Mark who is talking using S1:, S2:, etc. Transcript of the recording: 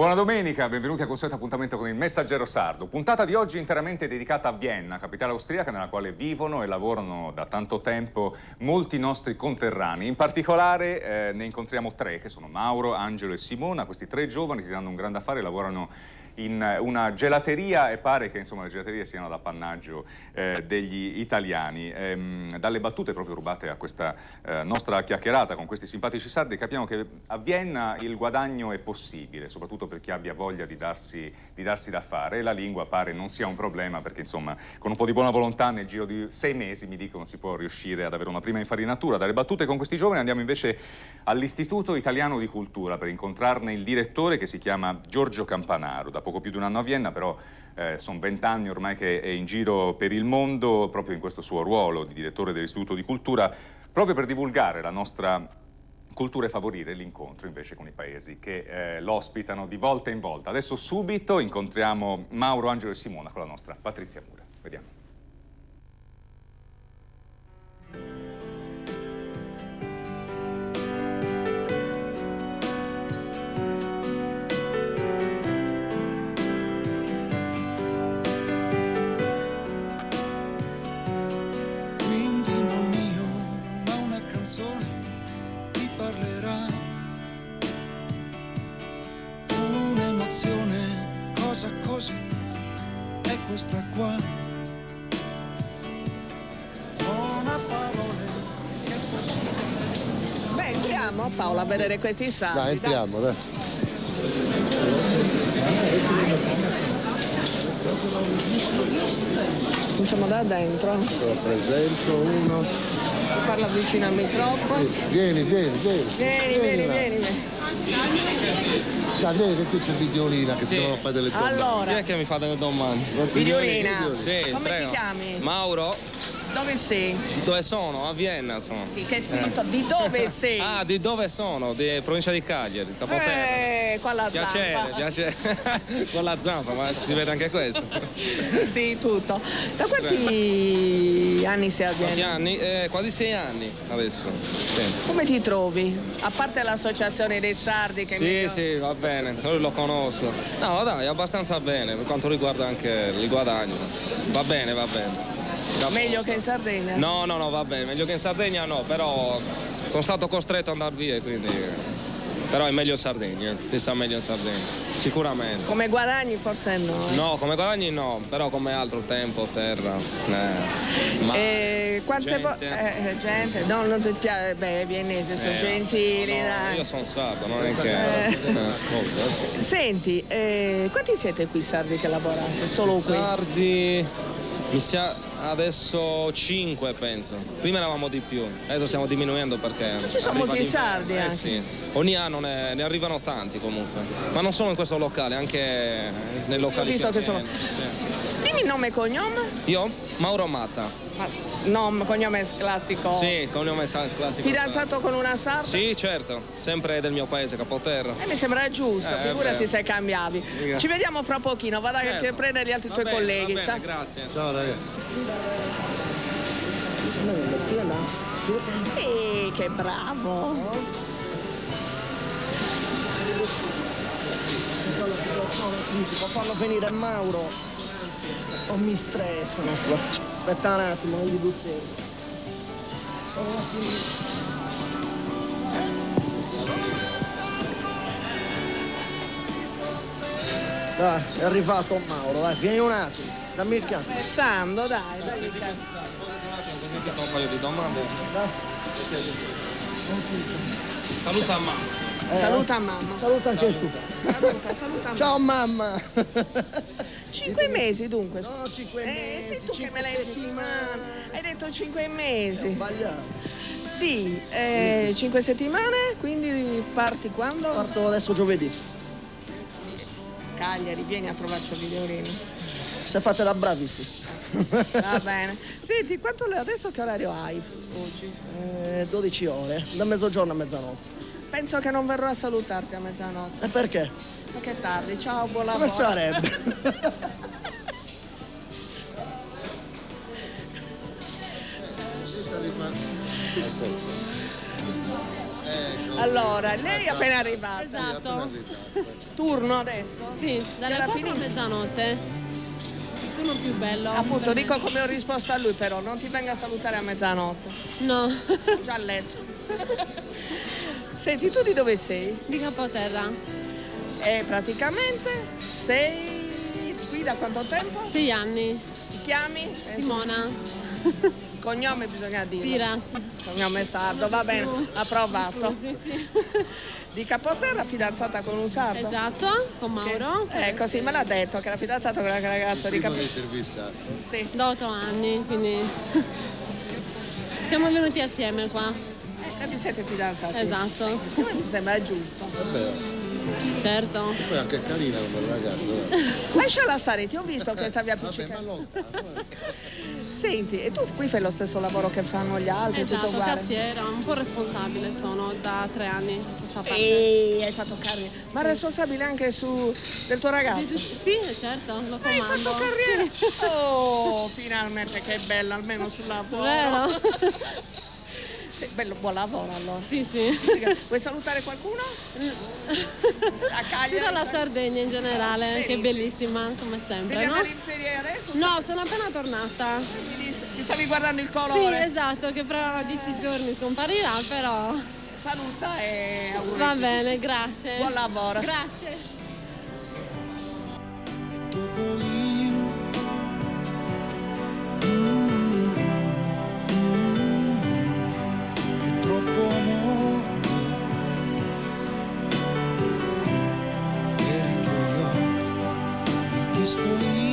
S1: Buona domenica, benvenuti al consueto appuntamento con il Messaggero Sardo. Puntata di oggi interamente dedicata a Vienna, capitale austriaca nella quale vivono e lavorano da tanto tempo molti nostri conterranei. In particolare ne incontriamo tre, che sono Mauro, Angelo e Simona. Questi tre giovani si danno un grande affare, lavorano in una gelateria e pare che insomma le gelaterie siano l'appannaggio degli italiani. Dalle battute proprio rubate a questa nostra chiacchierata con questi simpatici sardi capiamo che a Vienna il guadagno è possibile, soprattutto per chi abbia voglia di darsi da fare, e la lingua pare non sia un problema perché insomma con un po' di buona volontà nel giro di 6 mesi mi dicono si può riuscire ad avere una prima infarinatura. Dalle battute con questi giovani andiamo invece all'Istituto Italiano di Cultura per incontrarne il direttore, che si chiama Giorgio Campanaro. Da poco più di un anno a Vienna, però sono 20 anni ormai che è in giro per il mondo proprio in questo suo ruolo di direttore dell'Istituto di Cultura, proprio per divulgare la nostra cultura e favorire l'incontro invece con i paesi che l'ospitano di volta in volta. Adesso subito incontriamo Mauro, Angelo e Simona con la nostra Patrizia Mura. Vediamo.
S2: ti parlerà, un'emozione, cosa così, è questa qua, non ha parole che posso dire.
S3: Beh, entriamo Paola a vedere questi sardi.
S4: Dai, entriamo, dai.
S3: Cominciamo da dentro.
S4: Lo presento uno.
S3: Parla vicino al microfono.
S4: Vieni.
S3: Vieni.
S4: Dai, vedi che qui c'è Videolina che si devono fare delle domande.
S3: Allora,
S5: Chi è che mi fa delle domande?
S3: Videolina.
S5: Sì,
S3: Come
S5: prego.
S3: ti chiami?
S5: Mauro.
S3: Dove sei?
S5: Dove sono? A Vienna sono.
S3: Sì, che spirito. Di dove sei?
S5: Ah, di dove sono? Di provincia di Cagliari, Capoterra.
S3: Qua la zampa.
S5: Piacere. Con la zampa, ma si vede anche questo.
S3: Sì, tutto. Da quanti anni sei a
S5: Quanti
S3: Vienna?
S5: anni? Quasi 6 anni adesso. Sì,
S3: Come ti trovi? A parte l'associazione dei sardi che
S5: sì, va bene, lui lo conosco. No, dai, abbastanza bene, per quanto riguarda anche il guadagno. Va bene.
S3: meglio che in Sardegna?
S5: No, va bene, meglio che in Sardegna no, però sono stato costretto ad andare via, quindi... Però è meglio in Sardegna, si sta meglio in Sardegna, sicuramente.
S3: Come guadagni forse no?
S5: No, come guadagni no, però come altro tempo, terra.
S3: Quante gente? No, non ti piace? Beh, i viennesi sono gentili.
S5: No,
S3: dai.
S5: io sono sardo, non è che...
S3: Senti, quanti siete qui sardi che lavorate? Solo qui?
S5: Sardi... Adesso 5 penso. Prima eravamo di più, adesso stiamo diminuendo perché...
S3: Ci sono molti sardi anche.
S5: Sì. Ogni anno ne arrivano tanti comunque. Ma non solo in questo locale, anche nei locali.
S3: Ho visto che sono... Dimmi nome e cognome?
S5: Io? Mauro Matta.
S3: Cognome classico.
S5: Sì, cognome classico.
S3: Fidanzato con una sarda?
S5: Sì, certo, sempre del mio paese, Capoterra.
S3: Mi sembra giusto, figurati se cambiavi. Ci vediamo fra pochino, vado a prendere gli altri tuoi colleghi.
S5: Va bene,
S3: Ciao.
S5: grazie.
S4: Ciao ragazzi.
S3: Che bravo!
S6: La situazione critica, fallo venire Mauro. Non mi stressano. Aspetta un attimo, non gli buzzeri. Sono un attimo. Dai, è arrivato Mauro, dai, vieni un attimo, dammi il cambio.
S3: Sando, dai.
S5: Un paio di domande. Saluta mamma.
S3: Saluta mamma.
S6: Saluta anche tu.
S3: Saluta mamma.
S6: Ciao mamma.
S3: 5 mesi dunque.
S6: No, 5 mesi.
S3: Sei tu che
S6: 5
S3: me l'hai
S6: settimane.
S3: Hai detto 5
S6: Ho
S3: mesi.
S6: sbagliato.
S3: Di 5 settimane, quindi parti quando?
S6: Parto adesso giovedì.
S3: Cagliari, vieni a trovarci a Videolino.
S6: Se fate da bravi, sì.
S3: Va bene. Senti, adesso che orario hai oggi?
S6: 12 ore, da mezzogiorno a mezzanotte.
S3: Penso che non verrò a salutarti a mezzanotte.
S6: E perché?
S3: Perché è tardi. Ciao, buon lavoro.
S6: Come sarebbe?
S4: Aspetta.
S3: Allora, lei è appena arrivata.
S7: Esatto.
S3: Turno adesso?
S7: Sì, dalle
S3: Era
S7: 4 a
S3: finito?
S7: mezzanotte. Turno più bello.
S3: Appunto,
S7: per me.
S3: dico come ho risposto a lui, però non ti venga a salutare a mezzanotte.
S7: No,
S3: Ho già letto. Senti, tu di dove sei?
S7: di Capoterra.
S3: Praticamente sei qui da quanto tempo?
S7: 6 anni.
S3: Ti chiami?
S7: Simona.
S3: Cognome bisogna dire.
S7: Tiras.
S3: Cognome sardo, va bene, approvato.
S7: Sì, sì.
S3: Di Capoterra, fidanzata con un sardo?
S7: Esatto, con Mauro.
S3: Così me l'ha detto, che era fidanzata con la ragazza di
S4: Prima
S3: Capoterra.
S4: intervista.
S3: Sì.
S7: Da 8 anni, quindi siamo venuti assieme qua.
S3: E vi siete fidanzati?
S7: Esatto,
S3: Sì, mi sembra giusto.
S4: Vabbè,
S7: certo.
S4: poi è anche carina come ragazza.
S3: Lasciala stare, ti ho visto che stavi
S4: Vabbè, ma
S3: appiccicando.
S4: lontano.
S3: Senti, e tu qui fai lo stesso lavoro che fanno gli altri, tutto
S7: Esatto,
S3: uguale?
S7: cassiera, un po' responsabile sono da 3 anni in questa parte.
S3: E hai fatto carriera. Ma responsabile anche del tuo ragazzo?
S7: Sì, certo, lo
S3: Hai
S7: comando.
S3: fatto carriera? Oh, finalmente che bello, almeno sul lavoro.
S7: Vero?
S3: Sì, bello, buon lavoro allora.
S7: Sì, sì.
S3: Vuoi salutare qualcuno? A Cagliari?
S7: Tutta la Sardegna in generale, che è
S3: Benissimo.
S7: bellissima come
S3: Devi
S7: sempre, no?
S3: andare in ferie adesso?
S7: No, sono appena tornata.
S3: Ti stavi guardando il
S7: Sì,
S3: colore?
S7: esatto, che fra 10 giorni scomparirà, però
S3: Saluta e auguri.
S7: va bene, grazie.
S3: Buon lavoro.
S7: Grazie.
S2: dopo io che troppo amore per i tuoi occhi non ti sto io